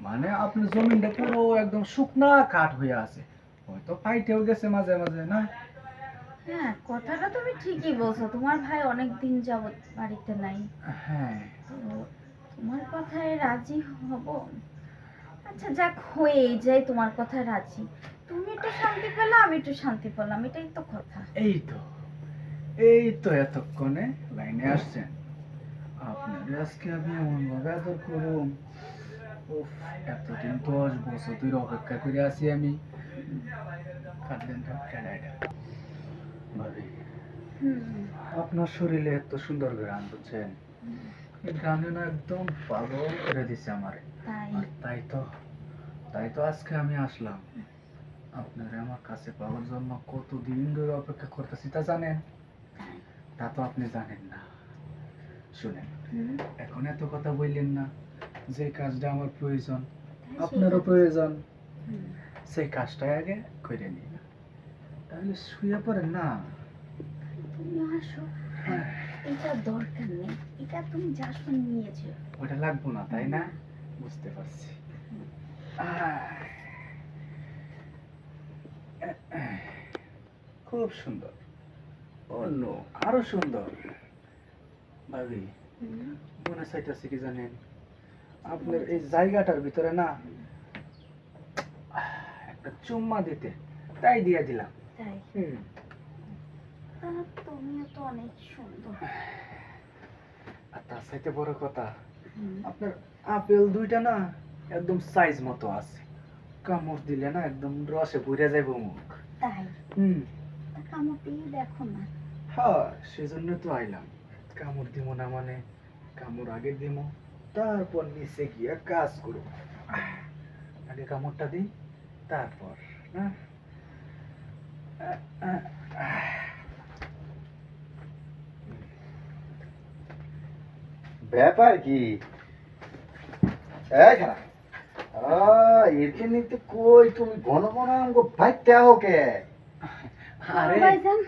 মানে আপনার জমিনটা পুরো একদম শুকনা কাঠ হয়ে আছে, হয়তো ফাইটেও গেছে মাঝে মাঝে না? হ্যাঁ, কথাটা তুমি ঠিকই বলছো। তোমার ভাই অনেক দিন যাবত বাড়িতে নাই। হ্যাঁ। তো তোমার কথায় রাজি হব। আচ্ছা যাক, হয়েই যাই, তোমার কথায় রাজি। তুমি একটু শান্তি পেলে, আমি একটু শান্তি পেলাম, এটাই তো কথা। এই তো এই তো এতক্ষণে লাইনে আসছেন। আপনার আজকে আমি এমন ভাবে আদর করুম। উফ, এতদিন 10 বছর ধরে অপেক্ষা করে আছি আমি। কাঁদলেন তো কেডাইডা ভাবি, হুম। আপনার শরীরে এত সুন্দর গান বুঝছেন, এই গানে না একদম পাগল করে দিছে আমারে। তাই? আর তাই তো আজকে আমি আসলাম আপনারে আমার কাছে পাওয়ার জন্য। কতদিন ধরে অপেক্ষা করতেছি তা জানেন? তাই? তা তো আপনি জানেন না। শুনেন, হুম। এখন এত কথা বললেন না। যে কাজটা আমার প্রয়োজন, তাই সেই আপনারও কাজ। প্রয়োজন, হুম। সেই কাজটাই আগে করে নিন। তাহলে শুয়ে পড়েন না। তুমি আসো। হ্যাঁ। এটা দরকার নেই, এটা তুমি যা শুনে নিয়েছো। ওটা লাগবো না তাই না? বুঝতে পারছি। খুব সুন্দর। অন্য আরো সুন্দর। ভাবি, হুম। মনে চাইতেছে কি জানেন, আপনার এই জায়গাটার ভিতরে না একটা চুম্মা দিতে, তাই দিয়ে দিলাম। তাই? হুম। তুমিও তো অনেক সুন্দর। আর তার চাইতে বড় কথা, হুম। আপনার আপেল দুইটা না একদম সাইজ মতো আছে। কামড় দিলে না একদম রসে ভরে যাবে মুখ। তাই? হুম। কামড় দিয়ে দেখো না। হ্যাঁ, সেজন্য তো আইলাম। কামড় দিব না মানে, কামড় আগে দিব, তারপর নিচে গিয়ে কাজ করব। আগে কামড়টা দিই, তারপর না। ব্যাপার কি? এই খারাপ এখানে তো কই তুমি ঘন ঘন আমগো ভাইতে হোকে। আরে ভাইজান,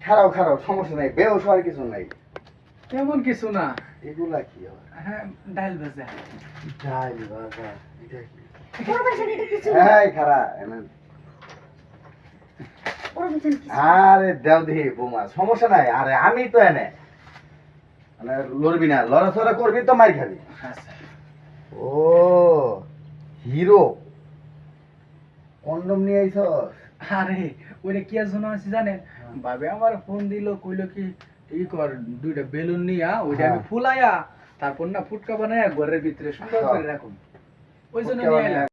খারাপ খারাপ সমস্যা নাই, বেউস হওয়ার কিছু নাই। তেমন কিছু না। এগুলা কি হয়? হ্যাঁ, ডাল ভাজা। ডাল ভাজা, এটা কি? বড় ভাইজান, এটা কিছু না। এই খারাপ বড় ভাইজান কিছু না। আরে দেও দেখি বোমা, সমস্যা নাই। আরে আমি তো এনে মানে লড়বি না, লড়াচড়া করবি তো মার খাবি। আচ্ছা। ও হিরো কন্ডম নিয়ে আইছস? আরে ওইটা কি আর জন্য আছে জানেন? বাবে আমার ফোন দিল, কইলো কি ই কর, দুইটা বেলুন নিয়া ওইটা আমি হ্যাঁ। ফুলাইয়া তারপর না ফুটকা বানায়া ঘরের ভিতরে সুন্দর করে রাখুন। ওই জন্য ফুটকা নিয়ে বানায়া এলাম।